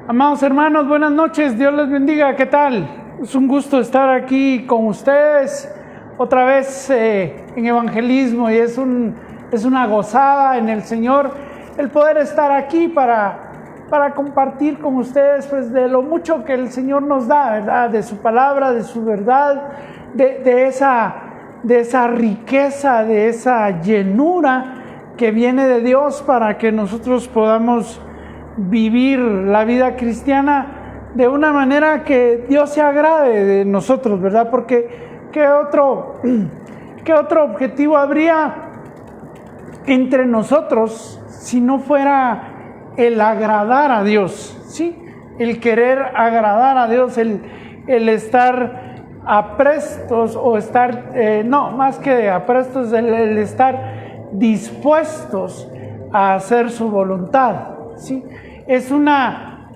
Amados hermanos, buenas noches, Dios les bendiga, ¿qué tal? Es un gusto estar aquí con ustedes otra vez en evangelismo y es una gozada en el Señor el poder estar aquí para compartir con ustedes pues de lo mucho que el Señor nos da, ¿verdad? De su palabra, de su verdad, de esa riqueza, de esa llenura que viene de Dios para que nosotros podamos vivir la vida cristiana de una manera que Dios se agrade de nosotros, ¿verdad? Porque ¿qué otro objetivo habría entre nosotros si no fuera el agradar a Dios? ¿Sí? El querer agradar a Dios, el estar aprestos o estar, más que aprestos, el estar dispuestos a hacer su voluntad, ¿sí? Es una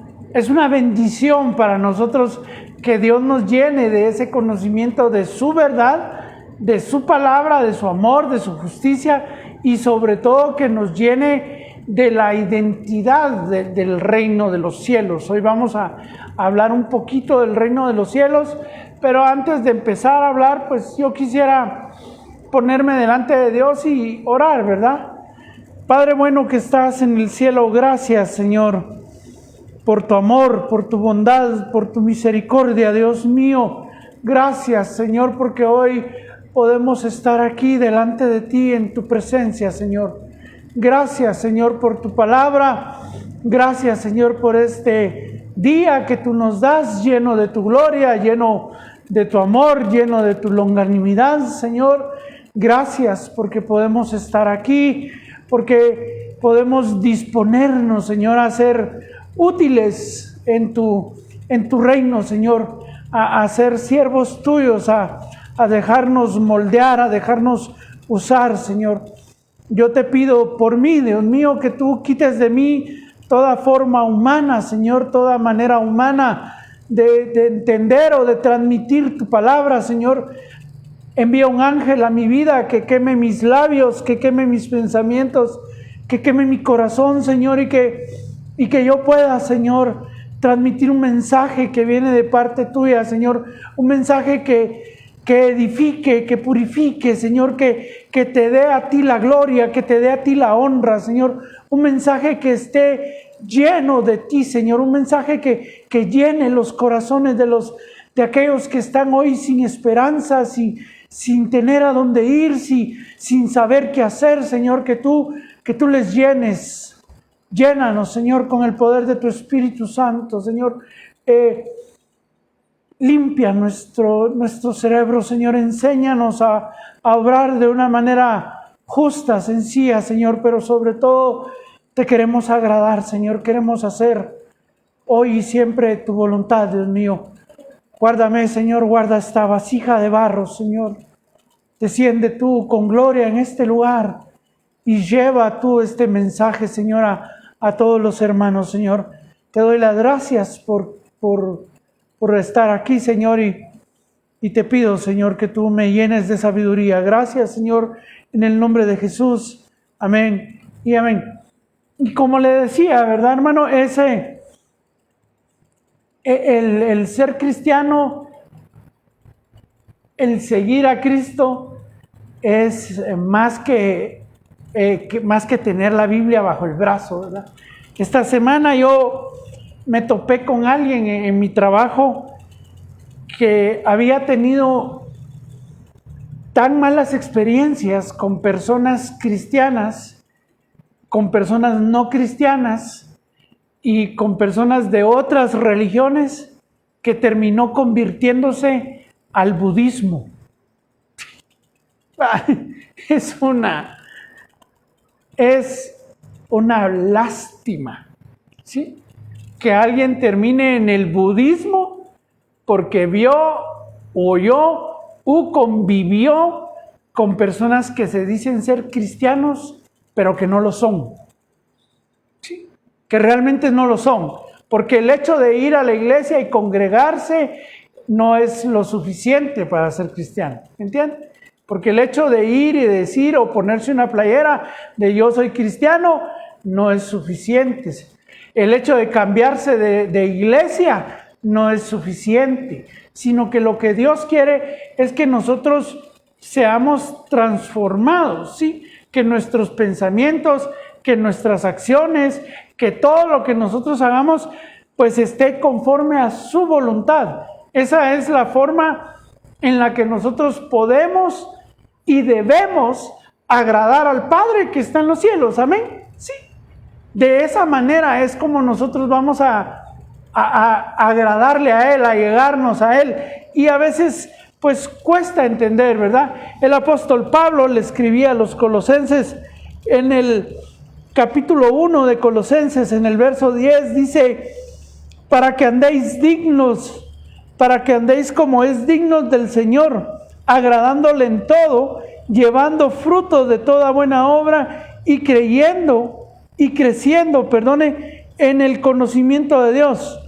bendición para nosotros que Dios nos llene de ese conocimiento de su verdad, de su palabra, de su amor, de su justicia y sobre todo que nos llene de la identidad del reino de los cielos. Hoy vamos a hablar un poquito del reino de los cielos, pero antes de empezar a hablar, pues yo quisiera ponerme delante de Dios y orar, ¿verdad? Padre bueno que estás en el cielo, gracias Señor por tu amor, por tu bondad, por tu misericordia, Dios mío. Gracias Señor porque hoy podemos estar aquí delante de ti en tu presencia, Señor. Gracias Señor por tu palabra, gracias Señor por este día que tú nos das lleno de tu gloria, lleno de tu amor, lleno de tu longanimidad, Señor. Gracias porque podemos estar aquí, porque podemos disponernos, Señor, a ser útiles en tu reino, Señor, a ser siervos tuyos, a dejarnos moldear, a dejarnos usar, Señor. Yo te pido por mí, Dios mío, que tú quites de mí toda forma humana, Señor, toda manera humana de entender o de transmitir tu palabra, Señor. Envía un ángel a mi vida que queme mis labios, que queme mis pensamientos, que queme mi corazón, Señor, y que yo pueda, Señor, transmitir un mensaje que viene de parte tuya, Señor, un mensaje que edifique, que purifique, Señor, que te dé a ti la gloria, que te dé a ti la honra, Señor, un mensaje que esté lleno de ti, Señor, un mensaje que llene los corazones de aquellos que están hoy sin esperanza, sin tener a dónde ir, sin saber qué hacer, Señor, que tú les llenes. Llénanos, Señor, con el poder de tu Espíritu Santo, Señor. Limpia nuestro cerebro, Señor. Enséñanos a obrar de una manera justa, sencilla, Señor, pero sobre todo te queremos agradar, Señor. Queremos hacer hoy y siempre tu voluntad, Dios mío. Guárdame, Señor, guarda esta vasija de barro, Señor. Desciende tú con gloria en este lugar y lleva tú este mensaje, Señor, a todos los hermanos, Señor. Te doy las gracias por estar aquí, Señor, y te pido, Señor, que tú me llenes de sabiduría. Gracias, Señor, en el nombre de Jesús. Amén y amén. Y como le decía, ¿verdad, hermano? El ser cristiano, el seguir a Cristo es más que tener la Biblia bajo el brazo, ¿verdad? Esta semana yo me topé con alguien en mi trabajo que había tenido tan malas experiencias con personas cristianas, con personas no cristianas y con personas de otras religiones que terminó convirtiéndose al budismo. Es una lástima, ¿sí? Que alguien termine en el budismo porque vio, oyó o convivió con personas que se dicen ser cristianos, pero que no lo son, ¿sí? Que realmente no lo son, porque el hecho de ir a la iglesia y congregarse no es lo suficiente para ser cristiano, ¿entiendes? Porque el hecho de ir y decir o ponerse una playera de yo soy cristiano no es suficiente. el hecho de cambiarse de iglesia no es suficiente, sino que lo que Dios quiere es que nosotros seamos transformados, ¿sí? Que nuestros pensamientos, que nuestras acciones, que todo lo que nosotros hagamos, pues esté conforme a su voluntad. Esa es la forma en la que nosotros podemos y debemos agradar al Padre que está en los cielos. Amén. Sí. De esa manera es como nosotros vamos a agradarle a Él, a llegarnos a Él. Y a veces pues cuesta entender, ¿verdad? El apóstol Pablo le escribía a los colosenses en el capítulo 1 de Colosenses, en el verso 10, dice: para que andéis dignos, para que andéis como es dignos del Señor, agradándole en todo, llevando frutos de toda buena obra y creciendo, en el conocimiento de Dios,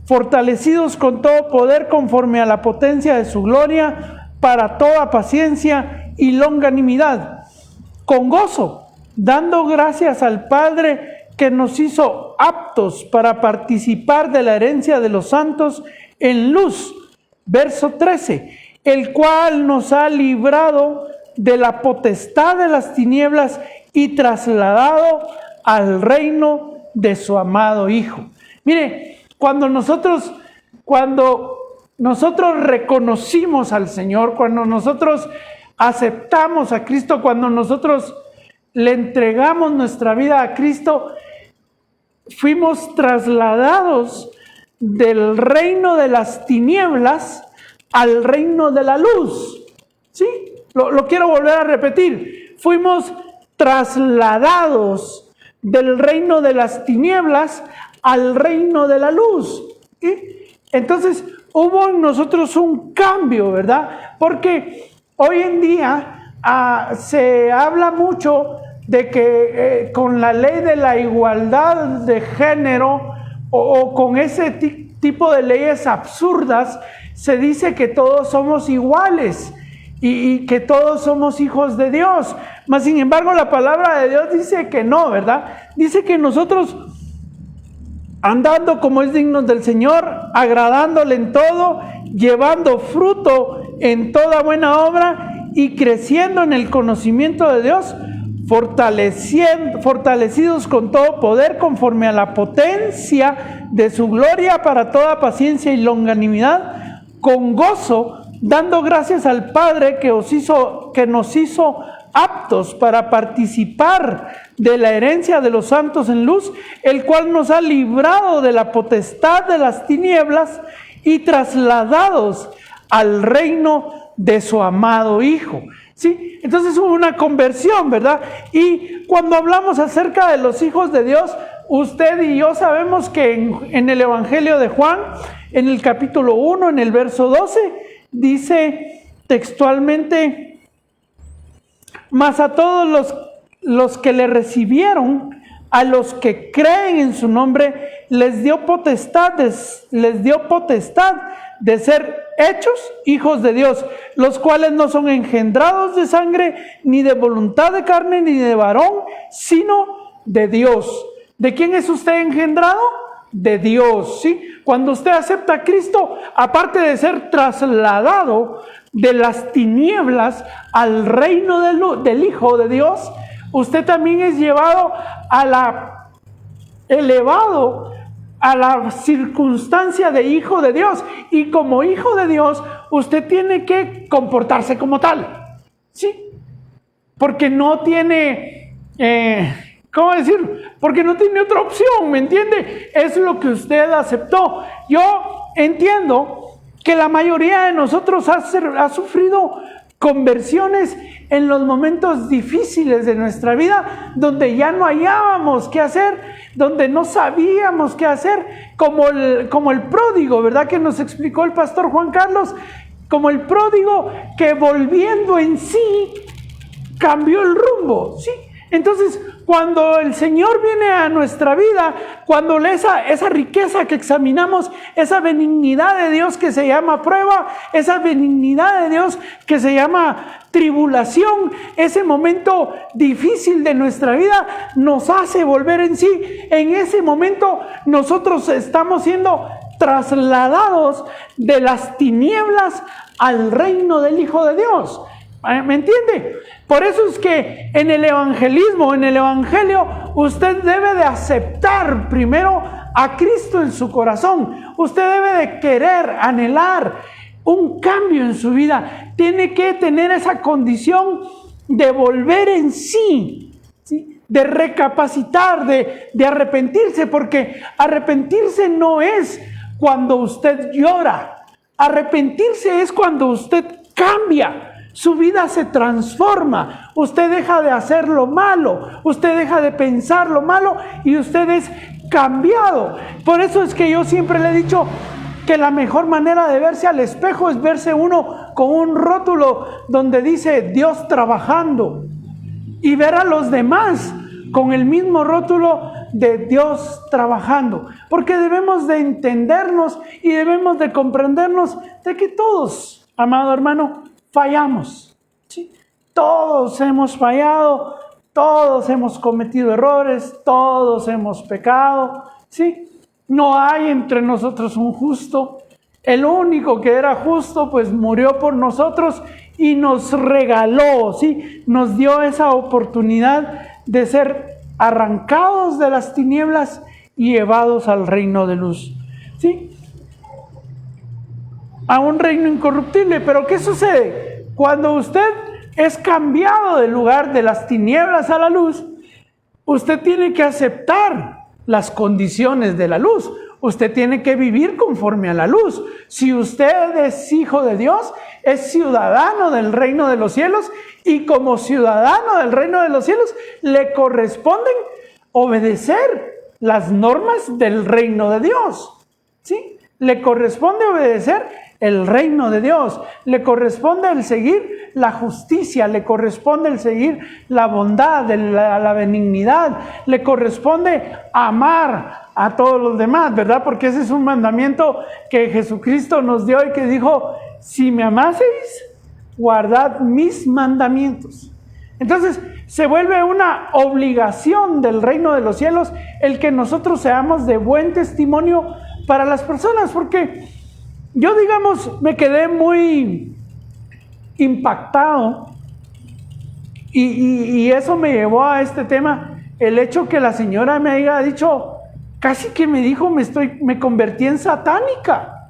fortalecidos con todo poder conforme a la potencia de su gloria, para toda paciencia y longanimidad, con gozo, dando gracias al Padre que nos hizo aptos para participar de la herencia de los santos en luz. Verso 13, el cual nos ha librado de la potestad de las tinieblas y trasladado al reino de su amado Hijo. Mire, cuando nosotros reconocimos al Señor, cuando nosotros aceptamos a Cristo, cuando nosotros le entregamos nuestra vida a Cristo, fuimos trasladados del reino de las tinieblas al reino de la luz. ¿Sí? Lo quiero volver a repetir. Fuimos trasladados del reino de las tinieblas al reino de la luz. ¿Sí? Entonces hubo en nosotros un cambio, ¿verdad? Porque hoy en día se habla mucho de que con la ley de la igualdad de género o con ese tipo de leyes absurdas, se dice que todos somos iguales y que todos somos hijos de Dios. Mas sin embargo la palabra de Dios dice que no, ¿verdad? Dice que nosotros, andando como es digno del Señor, agradándole en todo, llevando fruto en toda buena obra y creciendo en el conocimiento de Dios, fortalecidos con todo poder conforme a la potencia de su gloria, para toda paciencia y longanimidad, con gozo, dando gracias al Padre que nos hizo aptos para participar de la herencia de los santos en luz, el cual nos ha librado de la potestad de las tinieblas y trasladados al reino de su amado Hijo. ¿Sí? Entonces hubo una conversión, ¿verdad? Y cuando hablamos acerca de los hijos de Dios, usted y yo sabemos que en el Evangelio de Juan, en el capítulo 1, en el verso 12, dice textualmente: mas a todos los que le recibieron, a los que creen en su nombre, les dio potestad de ser hechos hijos de Dios, los cuales no son engendrados de sangre, ni de voluntad de carne, ni de varón, sino de Dios. ¿De quién es usted engendrado? De Dios, ¿sí? Cuando usted acepta a Cristo, aparte de ser trasladado de las tinieblas al reino del Hijo de Dios, usted también es elevado a la circunstancia de hijo de Dios. Y como hijo de Dios, usted tiene que comportarse como tal, ¿sí? Porque no tiene, ¿cómo decir? Porque no tiene otra opción, ¿me entiende? Es lo que usted aceptó. Yo entiendo que la mayoría de nosotros ha sufrido conversiones en los momentos difíciles de nuestra vida, donde ya no hallábamos qué hacer, donde no sabíamos qué hacer, como el pródigo, ¿verdad? Que nos explicó el pastor Juan Carlos, como el pródigo que volviendo en sí cambió el rumbo, ¿sí? Entonces, Cuando el Señor viene a nuestra vida, cuando esa riqueza que examinamos, esa benignidad de Dios que se llama prueba, esa benignidad de Dios que se llama tribulación, ese momento difícil de nuestra vida nos hace volver en sí. En ese momento nosotros estamos siendo trasladados de las tinieblas al reino del Hijo de Dios. ¿Me entiende? Por eso es que en el evangelismo, en el evangelio, usted debe de aceptar primero a Cristo en su corazón. Usted debe de querer, anhelar un cambio en su vida. Tiene que tener esa condición de volver en sí, ¿sí? De recapacitar, de arrepentirse, porque arrepentirse no es cuando usted llora. Arrepentirse es cuando usted cambia. Su vida se transforma, usted deja de hacer lo malo, usted deja de pensar lo malo y usted es cambiado. Por eso es que yo siempre le he dicho que la mejor manera de verse al espejo es verse uno con un rótulo donde dice Dios trabajando, y ver a los demás con el mismo rótulo de Dios trabajando, porque debemos de entendernos y debemos de comprendernos de que todos, amado hermano, fallamos, ¿sí? Todos hemos fallado, todos hemos cometido errores, todos hemos pecado, ¿sí? No hay entre nosotros un justo. El único que era justo, pues murió por nosotros y nos regaló, ¿sí? Nos dio esa oportunidad de ser arrancados de las tinieblas y llevados al reino de luz, ¿sí? A un reino incorruptible. Pero ¿qué sucede? Cuando usted es cambiado del lugar de las tinieblas a la luz, usted tiene que aceptar las condiciones de la luz. Usted tiene que vivir conforme a la luz. Si usted es hijo de Dios, es ciudadano del reino de los cielos, y como ciudadano del reino de los cielos le corresponden obedecer las normas del reino de Dios, ¿sí? Le corresponde obedecer el reino de Dios, le corresponde el seguir la justicia, le corresponde el seguir la bondad, la benignidad, le corresponde amar a todos los demás, ¿verdad? Porque ese es un mandamiento que Jesucristo nos dio y que dijo: si me amaseis, guardad mis mandamientos. Entonces se vuelve una obligación del reino de los cielos el que nosotros seamos de buen testimonio para las personas, porque yo, digamos, me quedé muy impactado y eso me llevó a este tema, el hecho que la señora me haya dicho, casi que me dijo, me convertí en satánica,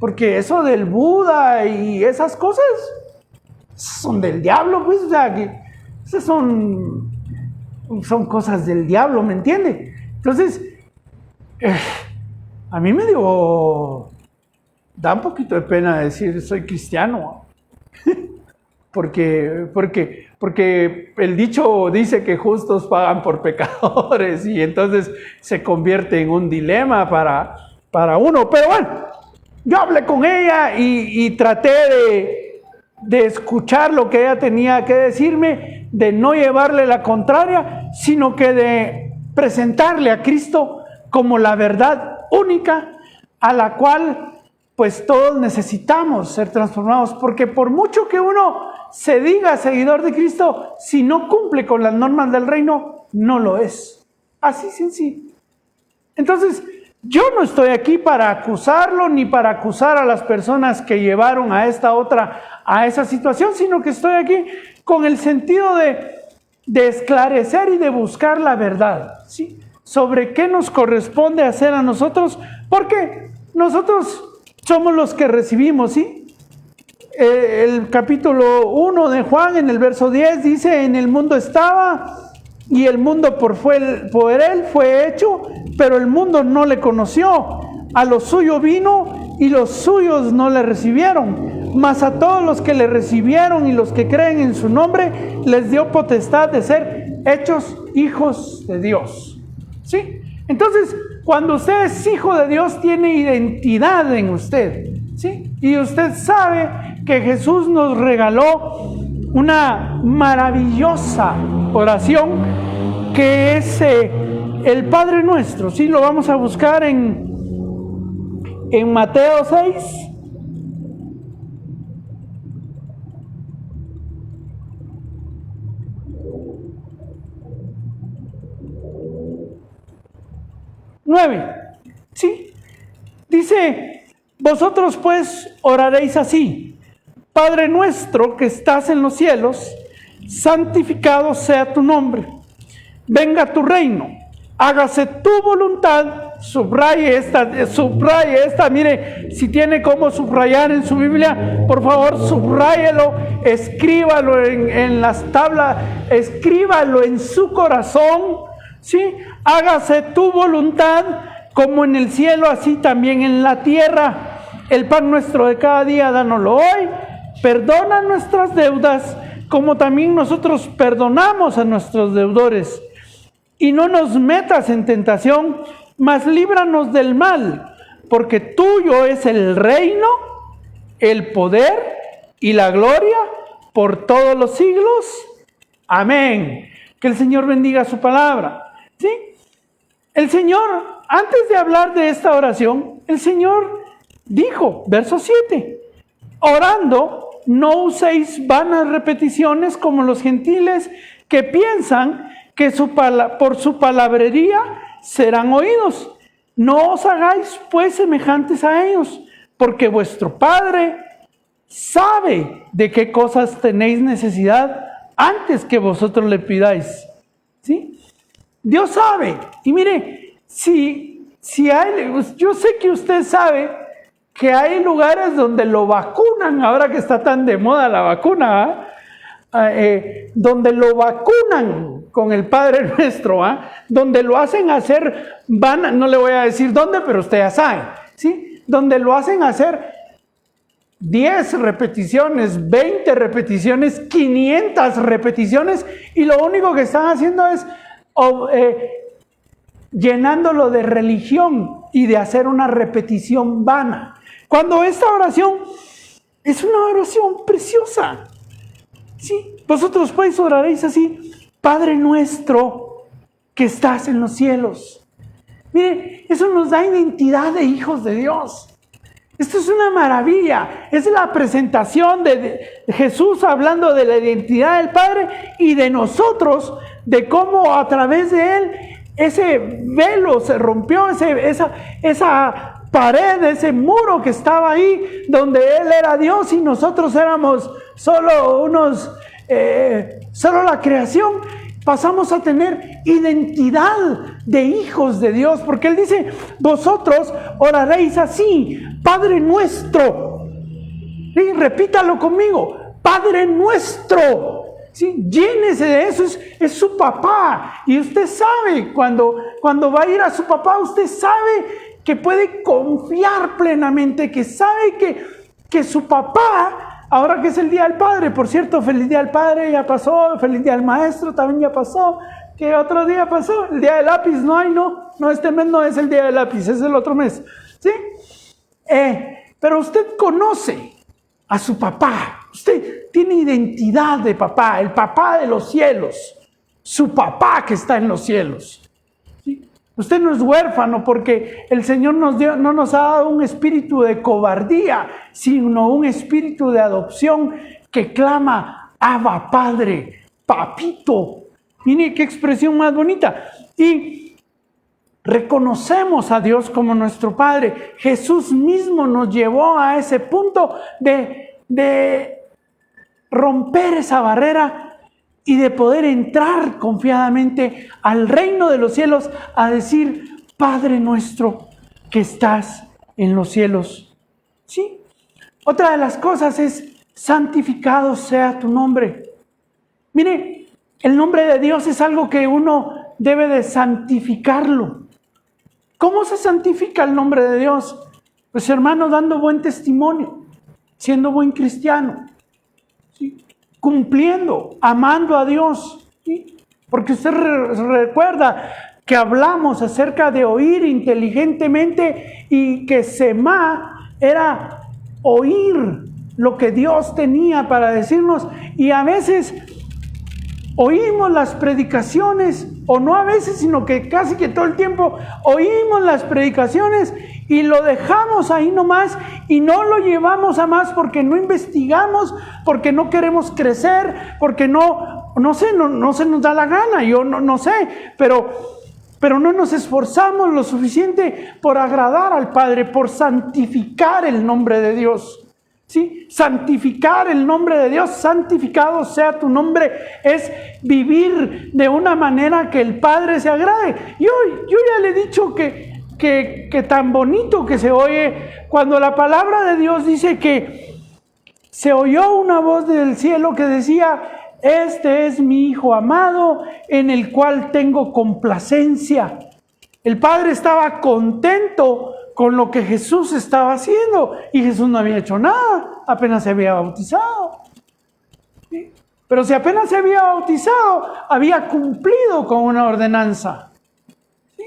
porque eso del Buda y esas cosas son del diablo, pues, o sea, que esas son cosas del diablo, ¿me entiende? Entonces, a mí me da un poquito de pena decir soy cristiano, porque el dicho dice que justos pagan por pecadores, y entonces se convierte en un dilema para uno. Pero bueno, yo hablé con ella y traté de escuchar lo que ella tenía que decirme, de no llevarle la contraria, sino que de presentarle a Cristo como la verdad única a la cual pues todos necesitamos ser transformados, porque por mucho que uno se diga seguidor de Cristo, si no cumple con las normas del reino, no lo es. Así sencillo. Entonces, yo no estoy aquí para acusarlo, ni para acusar a las personas que llevaron a esa situación, sino que estoy aquí con el sentido de esclarecer y de buscar la verdad, ¿sí? Sobre qué nos corresponde hacer a nosotros, porque nosotros somos los que recibimos, ¿sí? El capítulo 1 de Juan, en el verso 10, dice: en el mundo estaba, y el mundo por él fue hecho, pero el mundo no le conoció. A lo suyo vino, y los suyos no le recibieron. Mas a todos los que le recibieron y los que creen en su nombre, les dio potestad de ser hechos hijos de Dios, ¿sí? Entonces, cuando usted es hijo de Dios, tiene identidad en usted, ¿sí? Y usted sabe que Jesús nos regaló una maravillosa oración, que es el Padre Nuestro. Sí, lo vamos a buscar en Mateo 6. ¿Sí? Dice: vosotros pues oraréis así: Padre nuestro que estás en los cielos, santificado sea tu nombre. Venga tu reino. Hágase tu voluntad. Subraye esta. Mire, si tiene cómo subrayar en su Biblia, por favor, subráyelo, escríbalo en las tablas, escríbalo en su corazón. ¿Sí? Hágase tu voluntad, como en el cielo, así también en la tierra. El pan nuestro de cada día, dánoslo hoy. Perdona nuestras deudas, como también nosotros perdonamos a nuestros deudores. Y no nos metas en tentación, mas líbranos del mal, porque tuyo es el reino, el poder y la gloria por todos los siglos. Amén. Que el Señor bendiga su palabra. ¿Sí? El Señor, antes de hablar de esta oración, el Señor dijo, verso 7, orando, no uséis vanas repeticiones como los gentiles que piensan que por su palabrería serán oídos. No os hagáis pues semejantes a ellos, porque vuestro Padre sabe de qué cosas tenéis necesidad antes que vosotros le pidáis. ¿Sí? Dios sabe. Y mire, si hay, yo sé que usted sabe que hay lugares donde lo vacunan, ahora que está tan de moda la vacuna, donde lo vacunan con el Padre Nuestro, donde lo hacen hacer, no le voy a decir dónde, pero usted ya sabe, ¿sí? Donde lo hacen hacer 10 repeticiones, 20 repeticiones, 500 repeticiones, y lo único que están haciendo es llenándolo de religión y de hacer una repetición vana. Cuando esta oración es una oración preciosa. Sí, vosotros pues oraréis así: Padre nuestro que estás en los cielos. Mire, eso nos da identidad de hijos de Dios. Esto es una maravilla. Es la presentación de Jesús hablando de la identidad del Padre y de nosotros, de cómo a través de Él ese velo se rompió, esa pared, ese muro que estaba ahí, donde Él era Dios y nosotros éramos solo la creación. Pasamos a tener identidad de hijos de Dios, porque Él dice: vosotros oraréis así, Padre nuestro. Sí, repítalo conmigo: Padre nuestro. Sí, llénese de eso, es su papá. Y usted sabe, cuando va a ir a su papá, usted sabe que puede confiar plenamente, que sabe que su papá, ahora que es el Día del Padre, por cierto, feliz Día del Padre, ya pasó, feliz Día del Maestro, también ya pasó. ¿Qué otro día pasó? El Día del Lápiz, no, este mes no es el Día del Lápiz, es el otro mes, ¿sí? Pero usted conoce a su papá, usted tiene identidad de papá, el papá de los cielos, su papá que está en los cielos. ¿Sí? Usted no es huérfano porque el Señor no nos ha dado un espíritu de cobardía, sino un espíritu de adopción que clama: Abba, Padre, papito. Mire qué expresión más bonita. Y reconocemos a Dios como nuestro Padre. Jesús mismo nos llevó a ese punto de romper esa barrera y de poder entrar confiadamente al reino de los cielos a decir: Padre nuestro que estás en los cielos. ¿Sí? Otra de las cosas es: santificado sea tu nombre. Mire, el nombre de Dios es algo que uno debe de santificarlo. ¿Cómo se santifica el nombre de Dios? Pues, hermano, dando buen testimonio, siendo buen cristiano, ¿sí? Cumpliendo, amando a Dios, ¿sí? Porque usted recuerda que hablamos acerca de oír inteligentemente y que semá era oír lo que Dios tenía para decirnos, y a veces oímos las predicaciones, o no a veces, sino que casi que todo el tiempo oímos las predicaciones y lo dejamos ahí nomás y no lo llevamos a más porque no investigamos, porque no queremos crecer, porque no se nos da la gana, yo no sé, pero no nos esforzamos lo suficiente por agradar al Padre, por santificar el nombre de Dios. ¿Sí? Santificar el nombre de Dios, santificado sea tu nombre, es vivir de una manera que el Padre se agrade. Yo ya le he dicho que tan bonito que se oye cuando la palabra de Dios dice que se oyó una voz del cielo que decía: este es mi Hijo amado en el cual tengo complacencia. El Padre estaba contento con lo que Jesús estaba haciendo, y Jesús no había hecho nada, apenas se había bautizado. ¿Sí? Pero si apenas se había bautizado, había cumplido con una ordenanza. ¿Sí?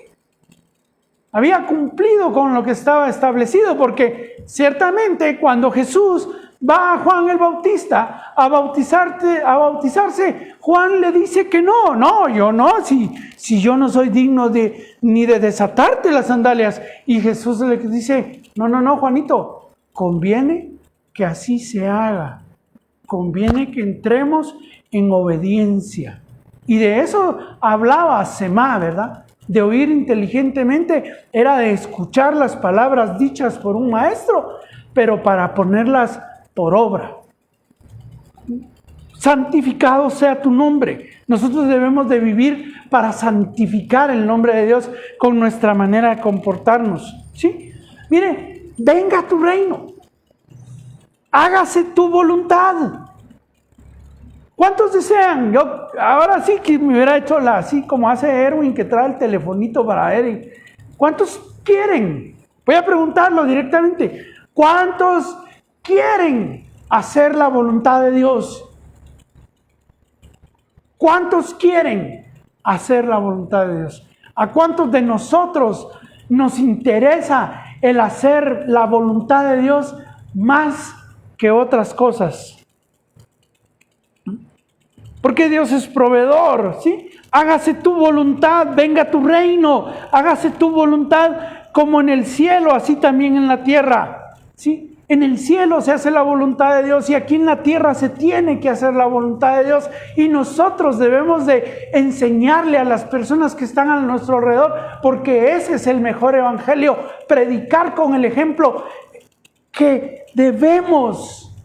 Había cumplido con lo que estaba establecido, porque ciertamente cuando Jesús va a Juan el Bautista a bautizarse, Juan le dice que no, yo no, si yo no soy digno ni de desatarte las sandalias. Y Jesús le dice: no, Juanito, conviene que así se haga, conviene que entremos en obediencia. Y de eso hablaba Semá, ¿verdad? De oír inteligentemente era de escuchar las palabras dichas por un maestro, pero para ponerlas por obra. Santificado sea tu nombre. Nosotros debemos de vivir para santificar el nombre de Dios con nuestra manera de comportarnos. ¿Sí? Mire, venga tu reino. Hágase tu voluntad. ¿Cuántos desean? Yo ahora sí que me hubiera hecho así como hace Erwin, que trae el telefonito para Eric. ¿Cuántos quieren? Voy a preguntarlo directamente. ¿Cuántos quieren hacer la voluntad de Dios? ¿Cuántos quieren hacer la voluntad de Dios? ¿A cuántos de nosotros nos interesa el hacer la voluntad de Dios más que otras cosas? Porque Dios es proveedor, ¿sí? Hágase tu voluntad, venga tu reino, hágase tu voluntad como en el cielo, así también en la tierra, ¿sí? En el cielo se hace la voluntad de Dios y aquí en la tierra se tiene que hacer la voluntad de Dios, y nosotros debemos de enseñarle a las personas que están a nuestro alrededor, porque ese es el mejor evangelio, predicar con el ejemplo, que debemos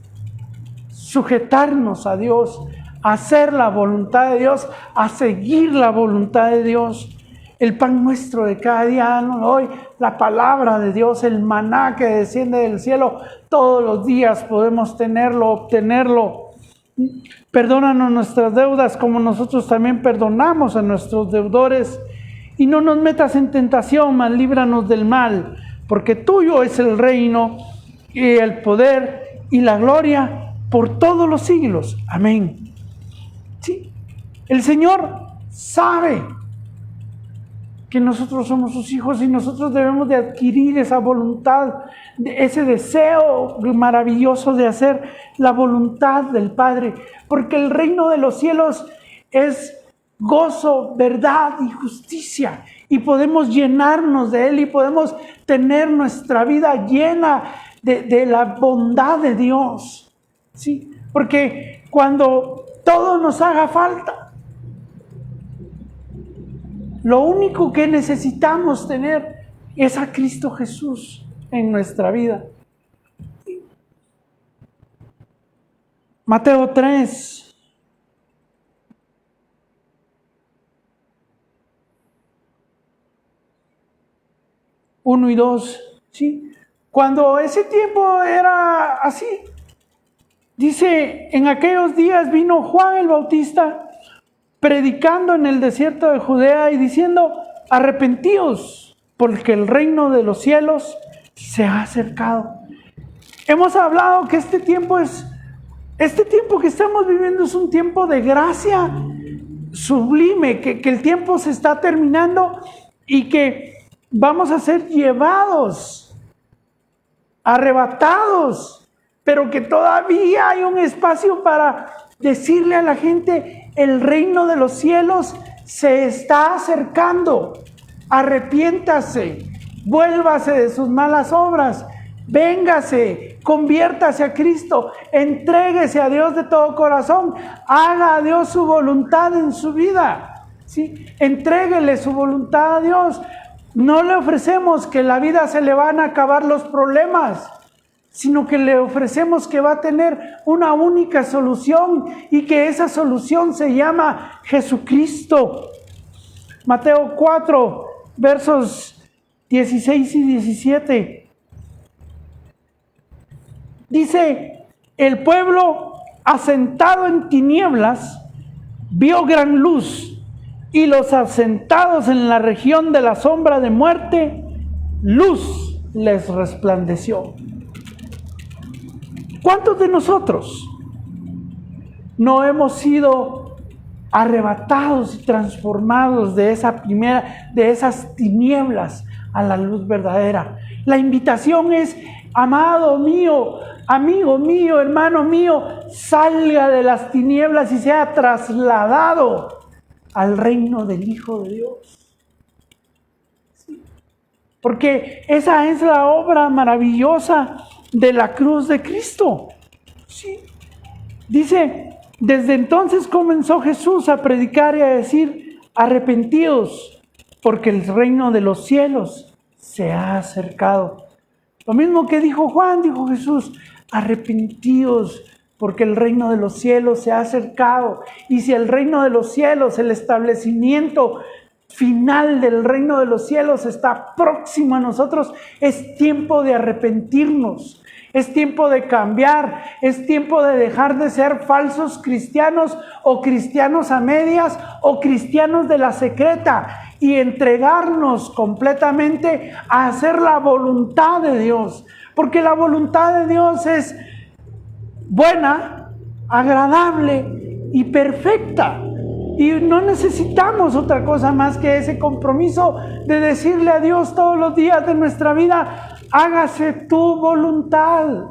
sujetarnos a Dios, hacer la voluntad de Dios, a seguir la voluntad de Dios. El pan nuestro de cada día hoy, la palabra de Dios, el maná que desciende del cielo, todos los días podemos obtenerlo. Perdónanos nuestras deudas como nosotros también perdonamos a nuestros deudores. Y no nos metas en tentación, mas líbranos del mal, porque tuyo es el reino y el poder y la gloria por todos los siglos. Amén. Sí, el Señor sabe que nosotros somos sus hijos y nosotros debemos de adquirir esa voluntad, ese deseo maravilloso de hacer la voluntad del Padre, porque el reino de los cielos es gozo, verdad y justicia, y podemos llenarnos de él y podemos tener nuestra vida llena de la bondad de Dios, ¿sí? Porque cuando todo nos haga falta, lo único que necesitamos tener es a Cristo Jesús en nuestra vida. Mateo 3. Uno y 2, ¿sí? Cuando ese tiempo era así, dice: en aquellos días vino Juan el Bautista predicando en el desierto de Judea y diciendo: arrepentíos, porque el reino de los cielos se ha acercado. Hemos hablado que este tiempo que estamos viviendo es un tiempo de gracia sublime, que el tiempo se está terminando y que vamos a ser llevados, arrebatados, pero que todavía hay un espacio para decirle a la gente: el reino de los cielos se está acercando. Arrepiéntase, vuélvase de sus malas obras, véngase, conviértase a Cristo, entréguese a Dios de todo corazón, haga a Dios su voluntad en su vida, ¿sí? Entréguele su voluntad a Dios. No le ofrecemos que en la vida se le van a acabar los problemas, sino que le ofrecemos que va a tener una única solución y que esa solución se llama Jesucristo. Mateo 4, versos 16 y 17. Dice, el pueblo asentado en tinieblas vio gran luz, y los asentados en la región de la sombra de muerte, luz les resplandeció. ¿Cuántos de nosotros no hemos sido arrebatados y transformados de esas tinieblas a la luz verdadera? La invitación es, amado mío, amigo mío, hermano mío, salga de las tinieblas y sea trasladado al reino del Hijo de Dios. ¿Sí? Porque esa es la obra maravillosa de la cruz de Cristo. ¿Sí? Dice, desde entonces comenzó Jesús a predicar y a decir, arrepentíos, porque el reino de los cielos se ha acercado. Lo mismo que dijo Juan, dijo Jesús, arrepentíos, porque el reino de los cielos se ha acercado. Y si el reino de los cielos, el establecimiento final del reino de los cielos está próximo a nosotros, es tiempo de arrepentirnos. Es tiempo de cambiar, es tiempo de dejar de ser falsos cristianos o cristianos a medias o cristianos de la secreta y entregarnos completamente a hacer la voluntad de Dios. Porque la voluntad de Dios es buena, agradable y perfecta. Y no necesitamos otra cosa más que ese compromiso de decirle a Dios todos los días de nuestra vida, hágase tu voluntad.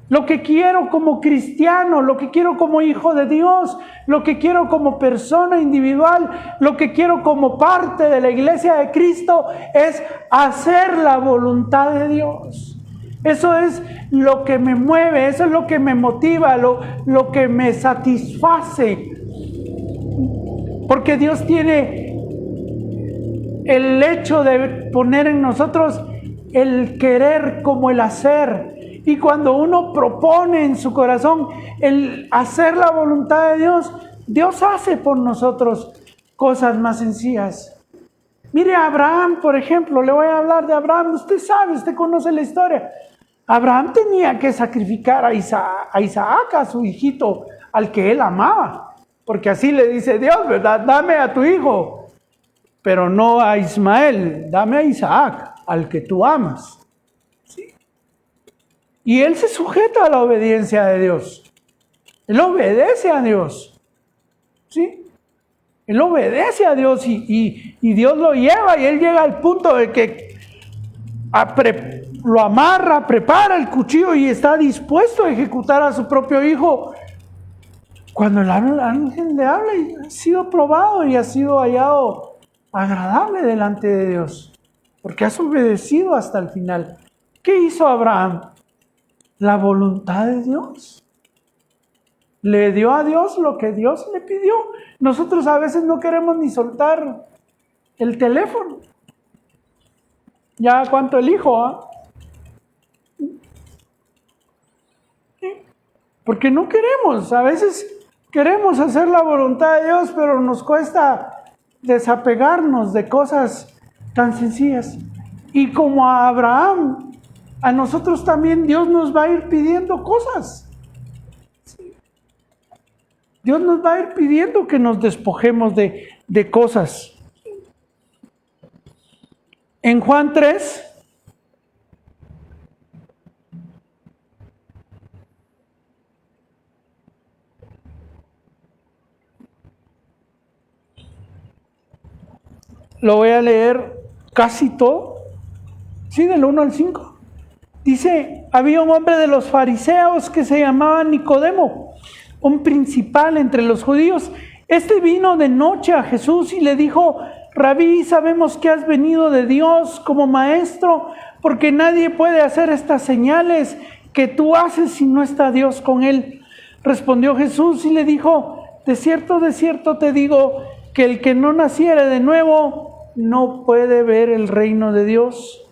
Lo que quiero como cristiano, lo que quiero como hijo de Dios, lo que quiero como persona individual, lo que quiero como parte de la iglesia de Cristo es hacer la voluntad de Dios. Eso es lo que me mueve, eso es lo que me motiva, lo que me satisface. Porque Dios tiene el hecho de poner en nosotros el querer como el hacer. Y cuando uno propone en su corazón el hacer la voluntad de Dios, Dios hace por nosotros cosas más sencillas. Mire a Abraham, por ejemplo, le voy a hablar de Abraham. Usted sabe, usted conoce la historia. Abraham tenía que sacrificar a Isaac, a su hijito, al que él amaba. Porque así le dice Dios, ¿verdad? Dame a tu hijo, pero no a Ismael, dame a Isaac, al que tú amas. ¿Sí? Y él se sujeta a la obediencia de Dios. Él obedece a Dios. ¿Sí? Él obedece a Dios y Dios lo lleva y él llega al punto de que lo amarra, prepara el cuchillo y está dispuesto a ejecutar a su propio hijo. Cuando el ángel le habla y ha sido probado y ha sido hallado agradable delante de Dios, porque has obedecido hasta el final. ¿Qué hizo Abraham? La voluntad de Dios. Le dio a Dios lo que Dios le pidió. Nosotros a veces no queremos ni soltar el teléfono. Ya cuánto elijo, ¿ah? Porque no queremos, a veces queremos hacer la voluntad de Dios, pero nos cuesta desapegarnos de cosas tan sencillas. Y como a Abraham, a nosotros también Dios nos va a ir pidiendo cosas. Dios nos va a ir pidiendo que nos despojemos de cosas. En Juan 3, lo voy a leer casi todo, sí, del 1 al 5. Dice, había un hombre de los fariseos que se llamaba Nicodemo, un principal entre los judíos. Este vino de noche a Jesús y le dijo: Rabí, sabemos que has venido de Dios como maestro, porque nadie puede hacer estas señales que tú haces si no está Dios con él. Respondió Jesús y le dijo: de cierto te digo, que el que no naciere de nuevo no puede ver el reino de Dios.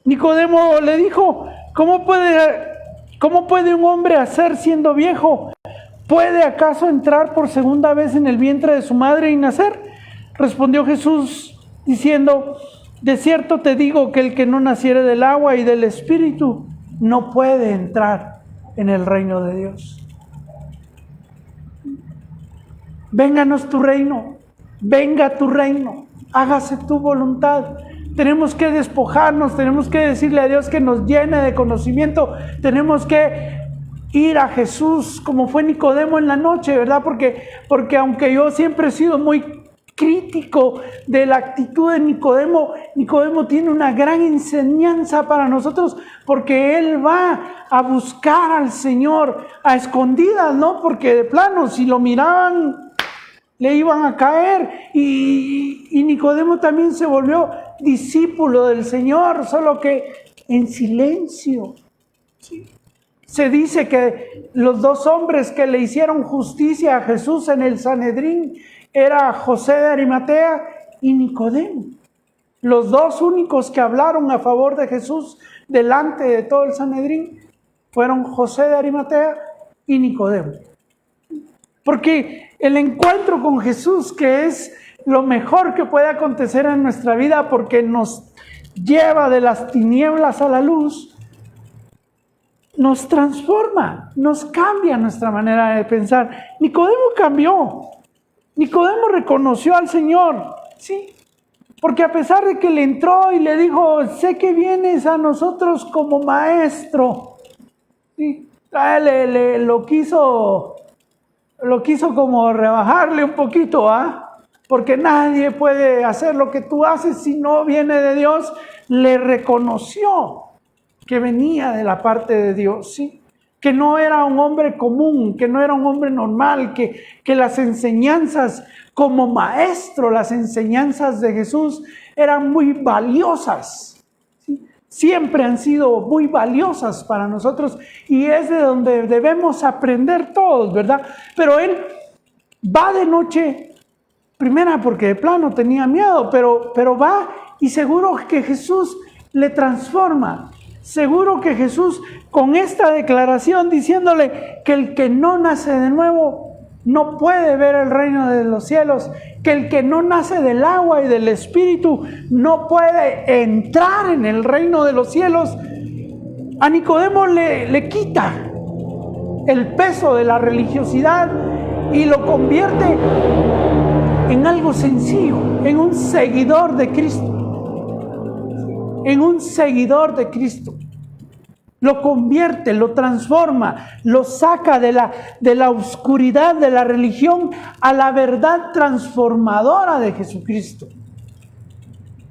Nicodemo le dijo: ¿Cómo puede un hombre hacer siendo viejo? ¿Puede acaso entrar por segunda vez en el vientre de su madre y nacer? Respondió Jesús diciendo: de cierto te digo que el que no naciere del agua y del Espíritu no puede entrar en el reino de Dios. Vénganos tu reino, venga tu reino, hágase tu voluntad. Tenemos que despojarnos, tenemos que decirle a Dios que nos llene de conocimiento, tenemos que ir a Jesús como fue Nicodemo en la noche, ¿verdad? Porque aunque yo siempre he sido muy crítico de la actitud de Nicodemo, Nicodemo tiene una gran enseñanza para nosotros, porque él va a buscar al Señor a escondidas, ¿no? Porque de plano, si lo miraban, le iban a caer. Y Nicodemo también se volvió discípulo del Señor, solo que en silencio. ¿Sí? Se dice que los dos hombres que le hicieron justicia a Jesús en el Sanedrín era José de Arimatea y Nicodemo. Los dos únicos que hablaron a favor de Jesús delante de todo el Sanedrín fueron José de Arimatea y Nicodemo. Porque el encuentro con Jesús, que es lo mejor que puede acontecer en nuestra vida, porque nos lleva de las tinieblas a la luz, nos transforma, nos cambia nuestra manera de pensar. Nicodemo cambió. Nicodemo reconoció al Señor, ¿sí? Porque a pesar de que le entró y le dijo: sé que vienes a nosotros como maestro, ¿sí? A él lo quiso como rebajarle un poquito, porque nadie puede hacer lo que tú haces si no viene de Dios. Le reconoció que venía de la parte de Dios, ¿sí? Que no era un hombre común, que no era un hombre normal, que las enseñanzas como maestro, las enseñanzas de Jesús eran muy valiosas, ¿sí? Siempre han sido muy valiosas para nosotros y es de donde debemos aprender todos, ¿verdad? Pero él va de noche, primera porque de plano tenía miedo, pero va y seguro que Jesús le transforma. Seguro que Jesús, con esta declaración diciéndole que el que no nace de nuevo no puede ver el reino de los cielos, que el que no nace del agua y del Espíritu no puede entrar en el reino de los cielos, a Nicodemo le quita el peso de la religiosidad y lo convierte en algo sencillo, en un seguidor de Cristo. En un seguidor de Cristo. Lo convierte, lo transforma, lo saca de la oscuridad de la religión a la verdad transformadora de Jesucristo.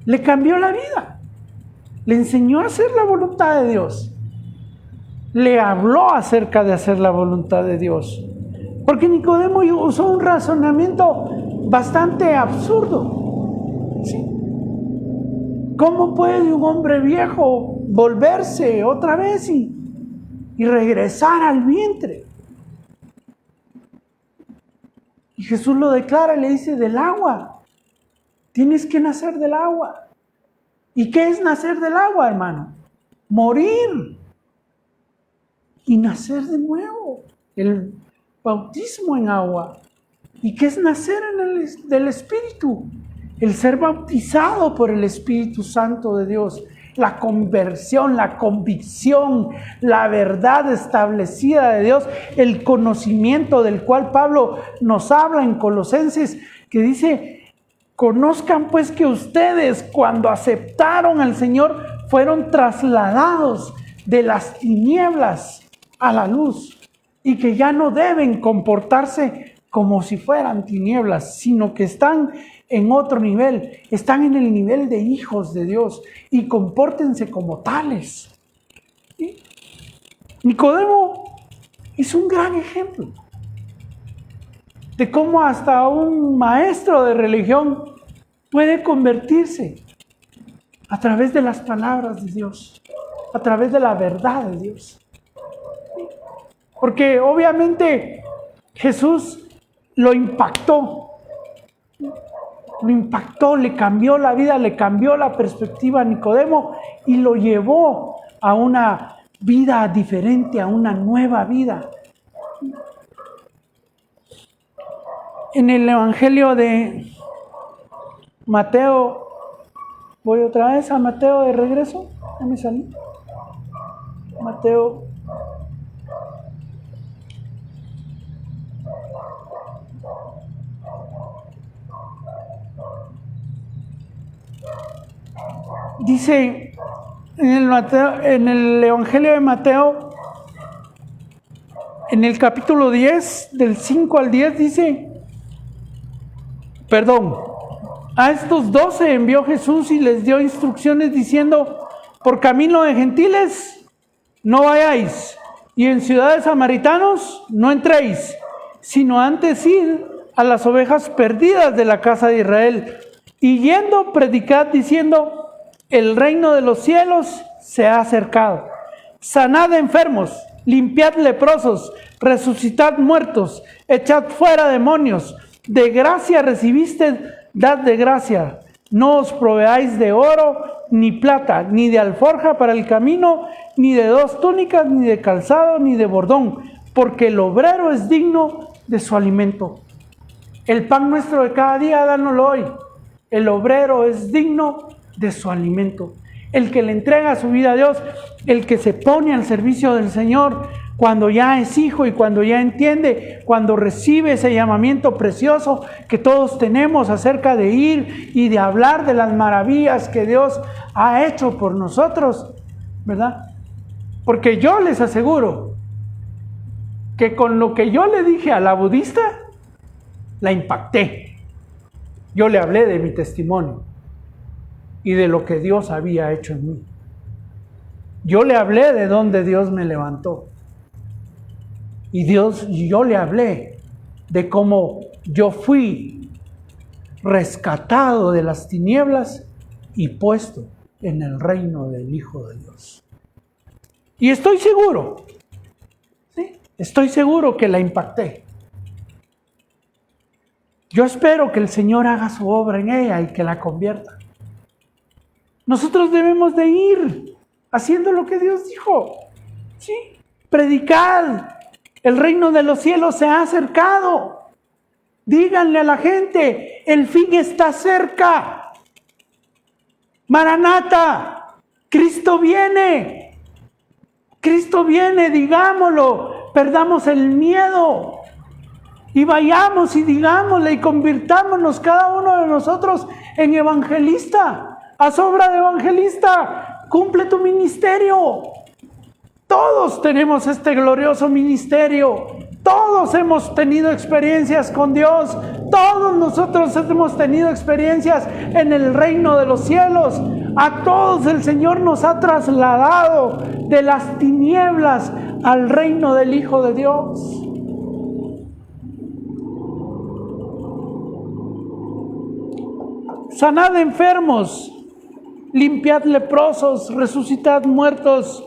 Le cambió la vida. Le enseñó a hacer la voluntad de Dios. Le habló acerca de hacer la voluntad de Dios. Porque Nicodemo usó un razonamiento bastante absurdo. ¿Sí? ¿Cómo puede un hombre viejo volverse otra vez y regresar al vientre? Y Jesús lo declara y le dice: del agua. Tienes que nacer del agua. ¿Y qué es nacer del agua, hermano? Morir y nacer de nuevo. El bautismo en agua. ¿Y qué es nacer del Espíritu? El ser bautizado por el Espíritu Santo de Dios, la conversión, la convicción, la verdad establecida de Dios, el conocimiento del cual Pablo nos habla en Colosenses, que dice: conozcan pues que ustedes, cuando aceptaron al Señor, fueron trasladados de las tinieblas a la luz y que ya no deben comportarse como si fueran tinieblas, sino que están en otro nivel, están en el nivel de hijos de Dios y compórtense como tales. ¿Sí? Nicodemo es un gran ejemplo. de cómo hasta un maestro de religión puede convertirse a través de las palabras de Dios, a través de la verdad de Dios. Porque obviamente Jesús lo impactó, le cambió la vida, le cambió la perspectiva a Nicodemo y lo llevó a una vida diferente, a una nueva vida. En el Evangelio de Mateo, voy otra vez a Mateo de regreso, ya me salí. Mateo. Dice en el Evangelio de Mateo, en el capítulo 10, del 5 al 10, dice, a estos 12 envió Jesús y les dio instrucciones diciendo, por camino de gentiles no vayáis, y en ciudades samaritanos no entréis, sino antes id a las ovejas perdidas de la casa de Israel, y yendo predicad diciendo, el reino de los cielos se ha acercado. Sanad enfermos, limpiad leprosos, resucitad muertos, echad fuera demonios. De gracia recibiste, dad de gracia. No os proveáis de oro, ni plata, ni de alforja para el camino, ni de 2 túnicas, ni de calzado, ni de bordón, porque el obrero es digno de su alimento. El pan nuestro de cada día, dánoslo hoy. El obrero es digno de su alimento. El que le entrega su vida a Dios, el que se pone al servicio del Señor, cuando ya es hijo y cuando ya entiende, cuando recibe ese llamamiento precioso que todos tenemos acerca de ir y de hablar de las maravillas que Dios ha hecho por nosotros, ¿verdad? Porque yo les aseguro que con lo que yo le dije a la budista, la impacté. Yo le hablé de mi testimonio y de lo que Dios había hecho en mí. Yo le hablé de dónde Dios me levantó. Y yo le hablé de cómo yo fui rescatado de las tinieblas y puesto en el reino del Hijo de Dios. Y estoy seguro, ¿sí? Estoy seguro que la impacté. Yo espero que el Señor haga su obra en ella y que la convierta. Nosotros debemos de ir haciendo lo que Dios dijo, ¿sí? Predicad, el reino de los cielos se ha acercado. Díganle a la gente, el fin está cerca. Maranata, Cristo viene, digámoslo, perdamos el miedo. Y vayamos y digámosle y convirtámonos cada uno de nosotros en evangelista. Haz obra de evangelista, cumple tu ministerio. Todos tenemos este glorioso ministerio. Todos hemos tenido experiencias con Dios. Todos nosotros hemos tenido experiencias en el reino de los cielos. A todos el Señor nos ha trasladado de las tinieblas al reino del Hijo de Dios. Sanad enfermos, limpiad leprosos, resucitad muertos,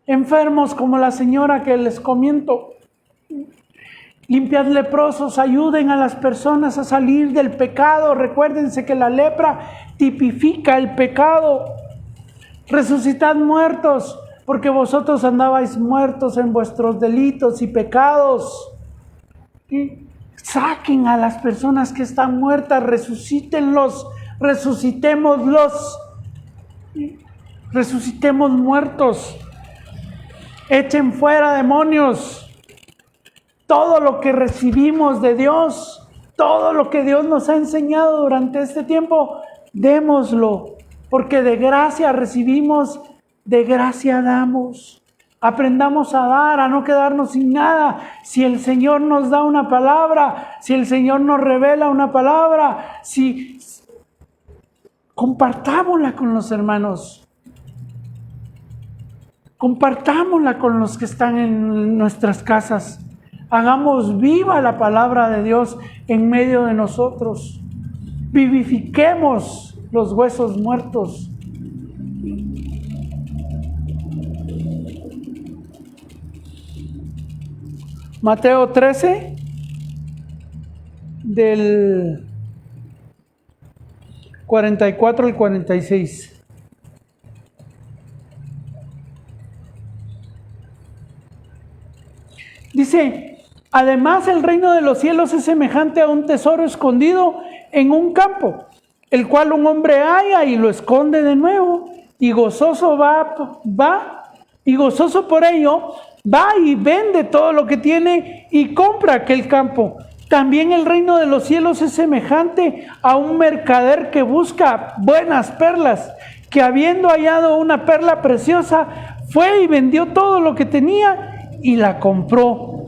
enfermos como la señora que les comento. Limpiad leprosos, ayuden a las personas a salir del pecado. Recuérdense que la lepra tipifica el pecado. Resucitad muertos, porque vosotros andabais muertos en vuestros delitos y pecados. ¿Sí? Saquen a las personas que están muertas, resucítenlos, resucitémoslos, resucitemos muertos, echen fuera demonios. Todo lo que recibimos de Dios, todo lo que Dios nos ha enseñado durante este tiempo, démoslo, porque de gracia recibimos, de gracia damos. Aprendamos a dar, a no quedarnos sin nada. Si el Señor nos da una palabra, si el Señor nos revela una palabra, si compartámosla con los hermanos. Compartámosla con los que están en nuestras casas. Hagamos viva la palabra de Dios en medio de nosotros. Vivifiquemos los huesos muertos. Mateo 13, del 44 al 46. Dice: además, el reino de los cielos es semejante a un tesoro escondido en un campo, el cual un hombre halla y lo esconde de nuevo, y gozoso y gozoso por ello, va y vende todo lo que tiene y compra aquel campo. También el reino de los cielos es semejante a un mercader que busca buenas perlas, que habiendo hallado una perla preciosa, fue y vendió todo lo que tenía y la compró.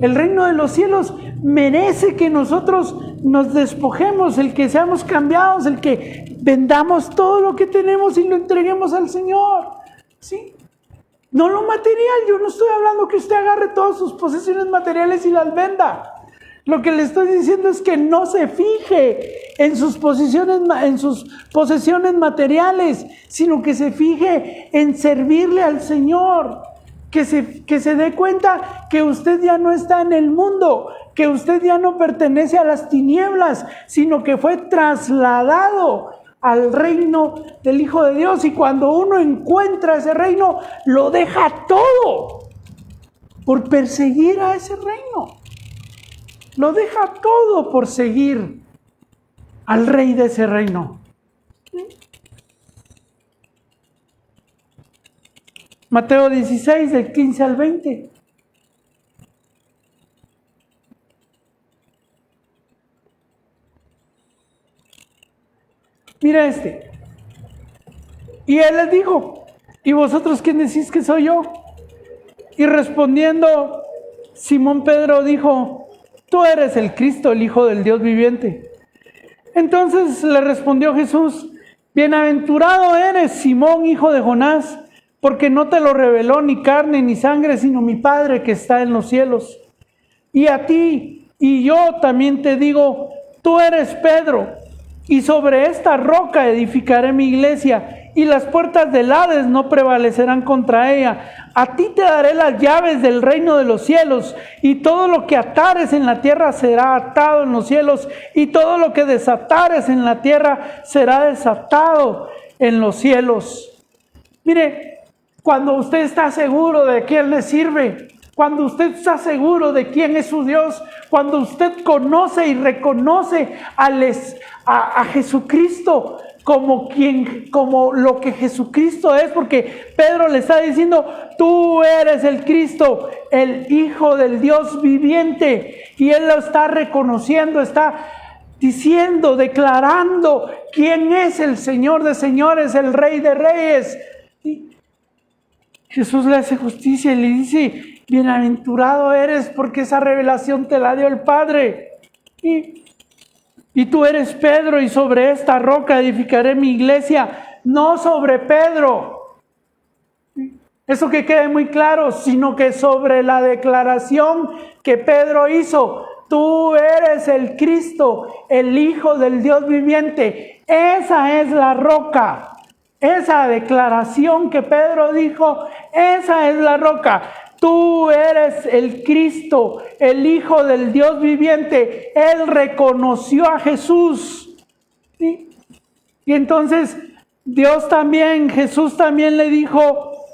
El reino de los cielos merece que nosotros nos despojemos, el que seamos cambiados, el que vendamos todo lo que tenemos y lo entreguemos al Señor. ¿Sí? No lo material, yo no estoy hablando que usted agarre todas sus posesiones materiales y las venda. Lo que le estoy diciendo es que no se fije en sus posesiones materiales, sino que se fije en servirle al Señor. Que se dé cuenta que usted ya no está en el mundo, que usted ya no pertenece a las tinieblas, sino que fue trasladado al reino del Hijo de Dios. Y cuando uno encuentra ese reino, lo deja todo por perseguir a ese reino. Lo deja todo por seguir al rey de ese reino. Mateo 16, del 15 al 20. Mira este. Y él les dijo: ¿y vosotros quién decís que soy yo? Y respondiendo, Simón Pedro dijo: tú eres el Cristo, el Hijo del Dios viviente. Entonces le respondió Jesús: bienaventurado eres, Simón, hijo de Jonás, porque no te lo reveló ni carne ni sangre, sino mi Padre que está en los cielos. Y a ti y yo también te digo: tú eres Pedro, y sobre esta roca edificaré mi iglesia, y las puertas del Hades no prevalecerán contra ella. A ti te daré las llaves del reino de los cielos, y todo lo que atares en la tierra será atado en los cielos, y todo lo que desatares en la tierra será desatado en los cielos. Mire, cuando usted está seguro de quién le sirve, cuando usted está seguro de quién es su Dios, cuando usted conoce y reconoce a Jesucristo como lo que Jesucristo es, porque Pedro le está diciendo: tú eres el Cristo, el Hijo del Dios viviente, y él lo está reconociendo, está diciendo, declarando quién es el Señor de señores, el Rey de reyes. Y Jesús le hace justicia y le dice: bienaventurado eres porque esa revelación te la dio el Padre. Y tú eres Pedro, y sobre esta roca edificaré mi iglesia, no sobre Pedro. Eso que quede muy claro, sino que sobre la declaración que Pedro hizo: tú eres el Cristo, el Hijo del Dios viviente. Esa es la roca. Esa declaración que Pedro dijo, esa es la roca. Tú eres el Cristo, el Hijo del Dios viviente. Él reconoció a Jesús. ¿Sí? Y entonces Jesús también le dijo: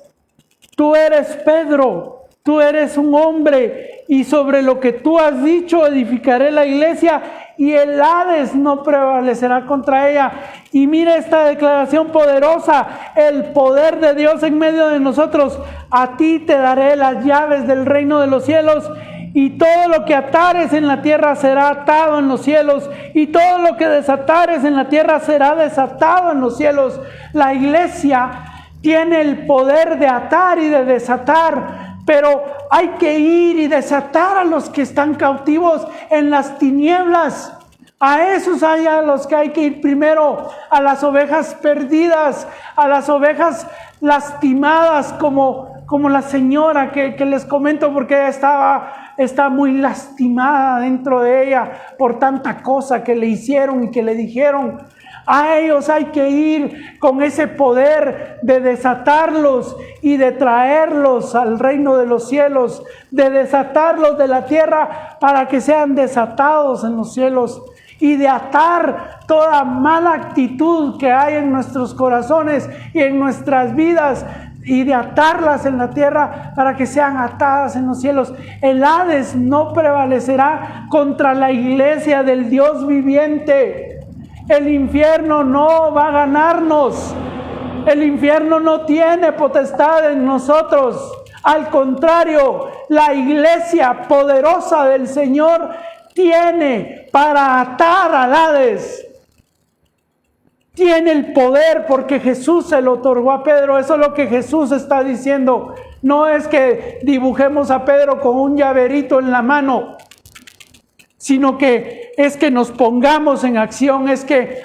tú eres Pedro, tú eres un hombre, y sobre lo que tú has dicho edificaré la iglesia, y el Hades no prevalecerá contra ella. Y mira esta declaración poderosa, el poder de Dios en medio de nosotros: a ti te daré las llaves del reino de los cielos, y todo lo que atares en la tierra será atado en los cielos, y todo lo que desatares en la tierra será desatado en los cielos. La iglesia tiene el poder de atar y de desatar, pero hay que ir y desatar a los que están cautivos en las tinieblas. A esos hay a los que hay que ir primero, a las ovejas perdidas, a las ovejas lastimadas, como como la señora que les comento, porque ella está muy lastimada dentro de ella por tanta cosa que le hicieron y que le dijeron. A ellos hay que ir con ese poder de desatarlos y de traerlos al reino de los cielos, de desatarlos de la tierra para que sean desatados en los cielos, y de atar toda mala actitud que hay en nuestros corazones y en nuestras vidas, y de atarlas en la tierra para que sean atadas en los cielos. El Hades no prevalecerá contra la iglesia del Dios viviente. El infierno no va a ganarnos. El infierno no tiene potestad en nosotros. Al contrario, la iglesia poderosa del Señor tiene para atar al Hades. Tiene el poder porque Jesús se lo otorgó a Pedro. Eso es lo que Jesús está diciendo. No es que dibujemos a Pedro con un llaverito en la mano, sino que es que nos pongamos en acción, es que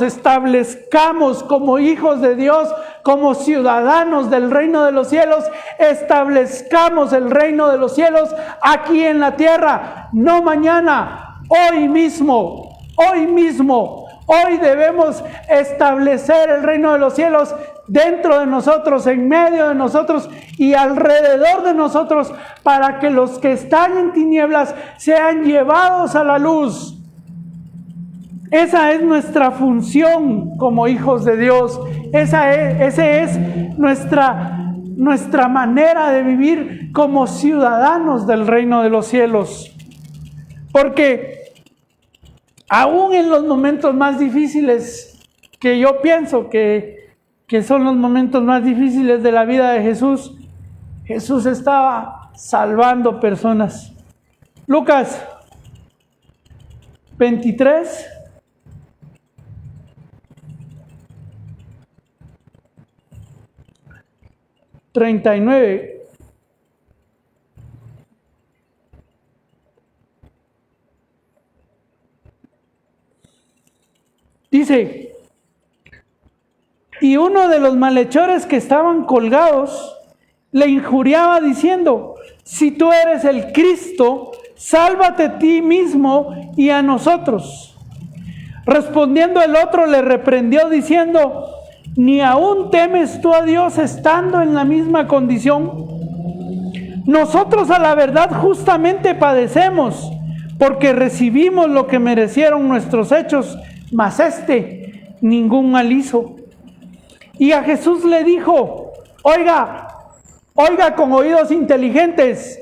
establezcamos como hijos de Dios, como ciudadanos del reino de los cielos, establezcamos el reino de los cielos aquí en la tierra, no mañana, hoy mismo, hoy mismo. Hoy debemos establecer el reino de los cielos dentro de nosotros, en medio de nosotros y alrededor de nosotros, para que los que están en tinieblas sean llevados a la luz. Esa es nuestra función como hijos de Dios. Esa es nuestra manera de vivir como ciudadanos del reino de los cielos. Porque aún en los momentos más difíciles, que yo pienso que son los momentos más difíciles de la vida de Jesús, Jesús estaba salvando personas. Lucas 23. $39. Dice: y uno de los malhechores que estaban colgados le injuriaba diciendo: si tú eres el Cristo, sálvate a ti mismo y a nosotros. Respondiendo el otro le reprendió diciendo: ¿ni aún temes tú a Dios estando en la misma condición? Nosotros a la verdad justamente padecemos, porque recibimos lo que merecieron nuestros hechos, mas ningún mal hizo. Y a Jesús le dijo: oiga con oídos inteligentes,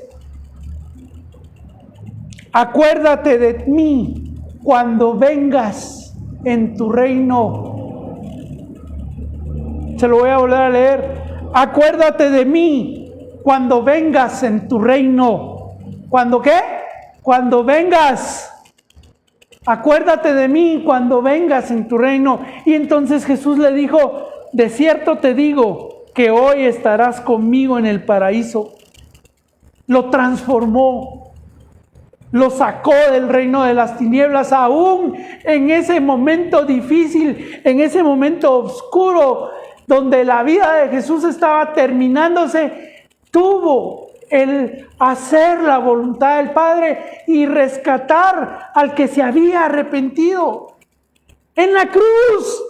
acuérdate de mí cuando vengas en tu reino. Se lo voy a volver a leer. Acuérdate de mí cuando vengas en tu reino. ¿Cuándo qué? Cuando vengas. Acuérdate de mí cuando vengas en tu reino. Y entonces Jesús le dijo: de cierto te digo que hoy estarás conmigo en el paraíso. Lo transformó, lo sacó del reino de las tinieblas, aún en ese momento difícil, en ese momento oscuro, donde la vida de Jesús estaba terminándose. Tuvo el hacer la voluntad del Padre y rescatar al que se había arrepentido. En la cruz.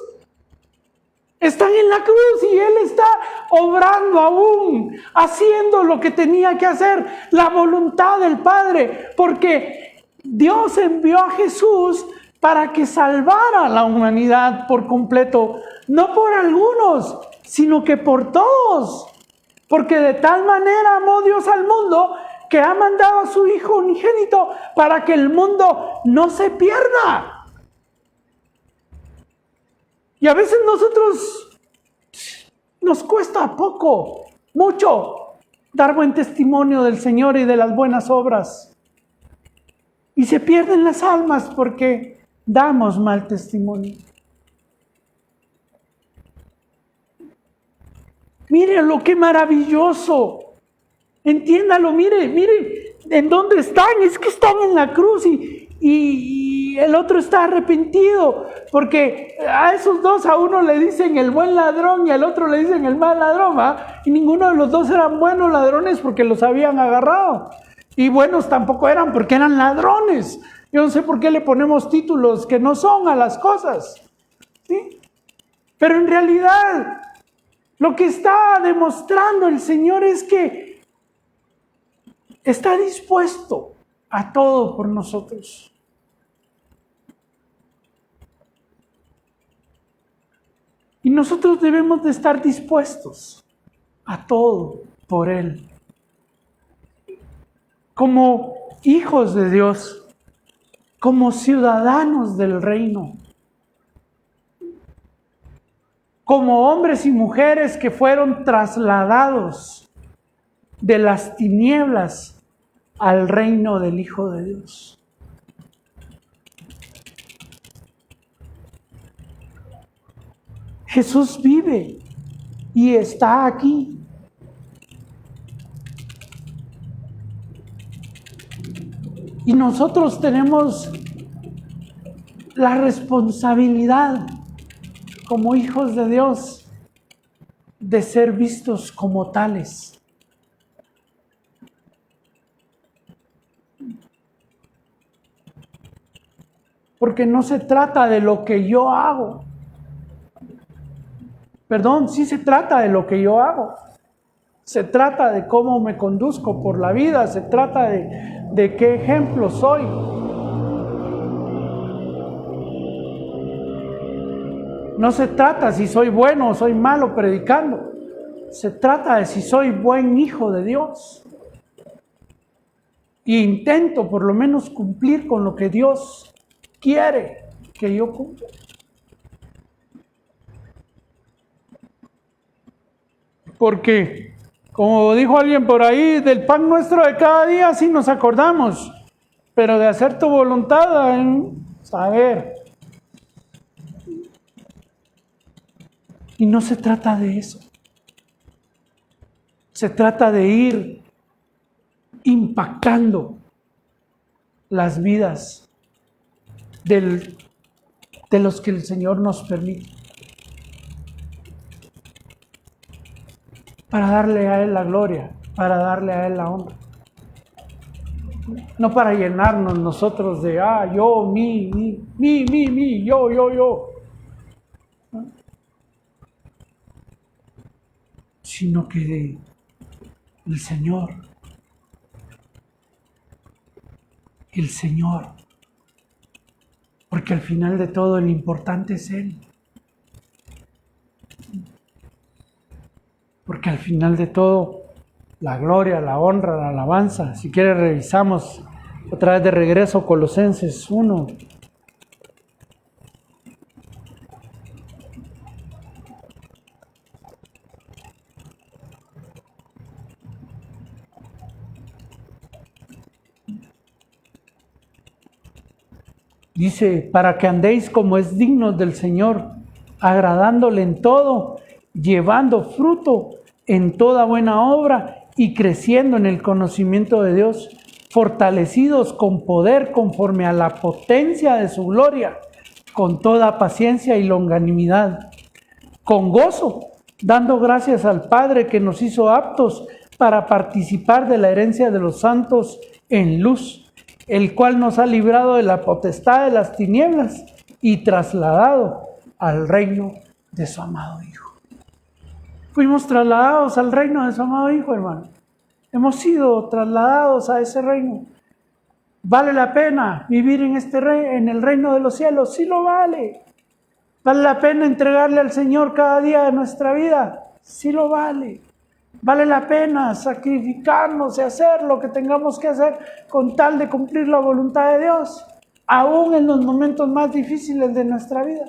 Están en la cruz y Él está obrando aún, haciendo lo que tenía que hacer, la voluntad del Padre, porque Dios envió a Jesús para que salvara a la humanidad por completo, no por algunos, sino que por todos. Porque de tal manera amó Dios al mundo que ha mandado a su Hijo unigénito para que el mundo no se pierda. Y a veces nosotros nos cuesta mucho, dar buen testimonio del Señor y de las buenas obras. Y se pierden las almas porque damos mal testimonio. Mire lo que maravilloso. Entiéndalo, mire en dónde están. Es que están en la cruz y el otro está arrepentido. Porque a esos dos, a uno le dicen el buen ladrón y al otro le dicen el mal ladrón, ¿va? Y ninguno de los dos eran buenos ladrones porque los habían agarrado. Y buenos tampoco eran porque eran ladrones. Yo no sé por qué le ponemos títulos que no son a las cosas, ¿sí? Pero en realidad, lo que está demostrando el Señor es que está dispuesto a todo por nosotros. Y nosotros debemos de estar dispuestos a todo por Él. Como hijos de Dios, como ciudadanos del reino, como hombres y mujeres que fueron trasladados de las tinieblas al reino del Hijo de Dios. Jesús vive y está aquí. Y nosotros tenemos la responsabilidad como hijos de Dios de ser vistos como tales. Porque no se trata de lo que yo hago. Perdón, sí se trata de lo que yo hago. Se trata de cómo me conduzco por la vida, se trata de qué ejemplo soy. No se trata si soy bueno o soy malo predicando. Se trata de si soy buen hijo de Dios. E intento por lo menos cumplir con lo que Dios quiere que yo cumpla. Porque, como dijo alguien por ahí, del pan nuestro de cada día sí nos acordamos, pero de hacer tu voluntad, saber. Y no se trata de eso. Se trata de ir impactando las vidas de los que el Señor nos permite. Para darle a Él la gloria, para darle a Él la honra. No para llenarnos nosotros de, yo, mi, yo. ¿No? Sino que el Señor. Porque al final de todo el importante es Él. Porque al final de todo, la gloria, la honra, la alabanza. Si quieres revisamos otra vez de regreso Colosenses 1. Dice, para que andéis como es digno del Señor, agradándole en todo, llevando fruto en toda buena obra y creciendo en el conocimiento de Dios, fortalecidos con poder conforme a la potencia de su gloria, con toda paciencia y longanimidad, con gozo, dando gracias al Padre que nos hizo aptos para participar de la herencia de los santos en luz, el cual nos ha librado de la potestad de las tinieblas y trasladado al reino de su amado Hijo. Fuimos trasladados al reino de su amado Hijo, hermano. Hemos sido trasladados a ese reino. ¿Vale la pena vivir en el reino de los cielos? Sí lo vale. ¿Vale la pena entregarle al Señor cada día de nuestra vida? Sí lo vale. ¿Vale la pena sacrificarnos y hacer lo que tengamos que hacer con tal de cumplir la voluntad de Dios? Aún en los momentos más difíciles de nuestra vida.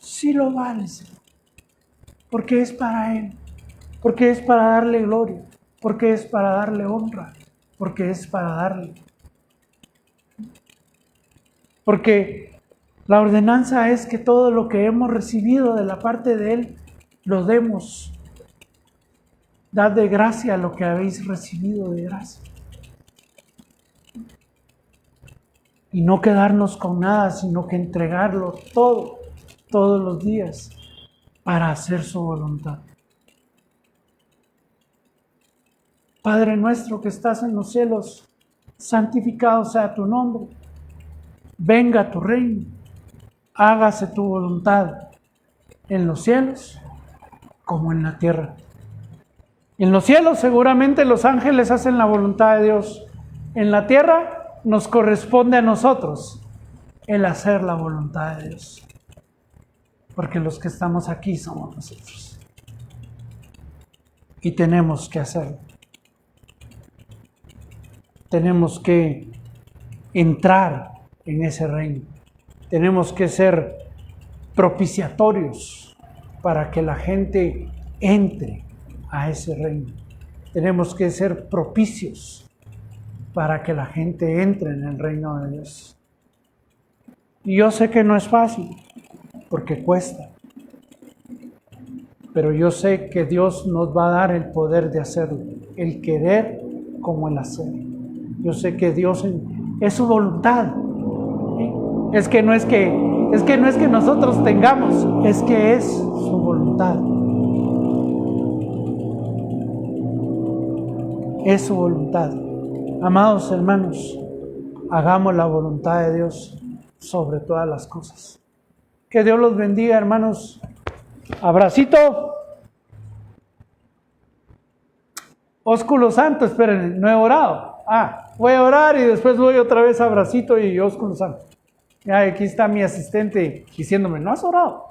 Sí lo vale, Señor. Porque es para Él. Porque es para darle gloria. Porque es para darle honra. Porque es para darle. Porque la ordenanza es que todo lo que hemos recibido de la parte de Él, lo demos. Dad de gracia lo que habéis recibido de gracia. Y no quedarnos con nada, sino que entregarlo todo todos los días para hacer su voluntad. Padre nuestro que estás en los cielos, santificado sea tu nombre. Venga tu reino, hágase tu voluntad en los cielos como en la tierra. En los cielos seguramente los ángeles hacen la voluntad de Dios. En la tierra nos corresponde a nosotros el hacer la voluntad de Dios. Porque los que estamos aquí somos nosotros. Y tenemos que hacerlo. Tenemos que entrar en ese reino. Tenemos que ser propiciatorios para que la gente entre a ese reino. Tenemos que ser propicios para que la gente entre en el reino de Dios. Y yo sé que no es fácil, porque cuesta. Pero yo sé que Dios nos va a dar el poder de hacerlo, el querer como el hacer. Yo sé que Dios es su voluntad. Es que no es que nosotros tengamos, es que es su voluntad. Es su voluntad. Amados hermanos, hagamos la voluntad de Dios sobre todas las cosas. Que Dios los bendiga, hermanos. Abracito. Ósculo Santo, esperen, no he orado. Voy a orar y después voy otra vez a Abracito y Ósculo Santo. Ya aquí está mi asistente diciéndome, ¿no has orado?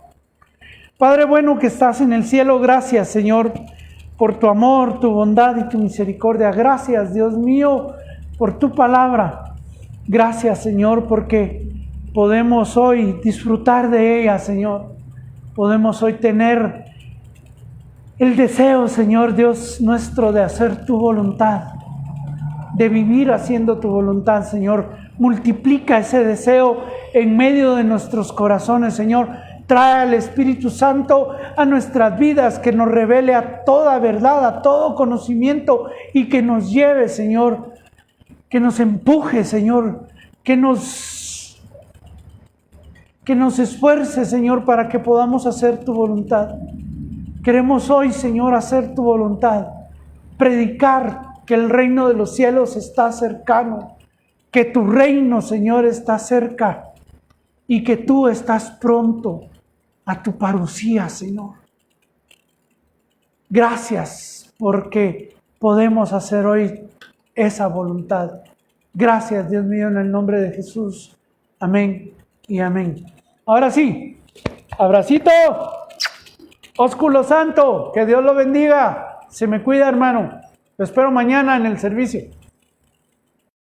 Padre bueno que estás en el cielo, gracias Señor por tu amor, tu bondad y tu misericordia. Gracias Dios mío por tu palabra. Gracias Señor porque podemos hoy disfrutar de ella, Señor. Podemos hoy tener el deseo, Señor Dios nuestro, de hacer tu voluntad, de vivir haciendo tu voluntad, Señor. Multiplica ese deseo en medio de nuestros corazones, Señor. Trae al Espíritu Santo a nuestras vidas, que nos revele a toda verdad, a todo conocimiento y que nos lleve, Señor, que nos empuje, Señor, que nos esfuerce, Señor, para que podamos hacer tu voluntad. Queremos hoy, Señor, hacer tu voluntad, predicar que el reino de los cielos está cercano, que tu reino, Señor, está cerca y que tú estás pronto a tu parucía, Señor. Gracias porque podemos hacer hoy esa voluntad. Gracias, Dios mío, en el nombre de Jesús. Amén y amén. Ahora sí, abracito, ósculo santo, que Dios lo bendiga. Se me cuida, hermano. Lo espero mañana en el servicio.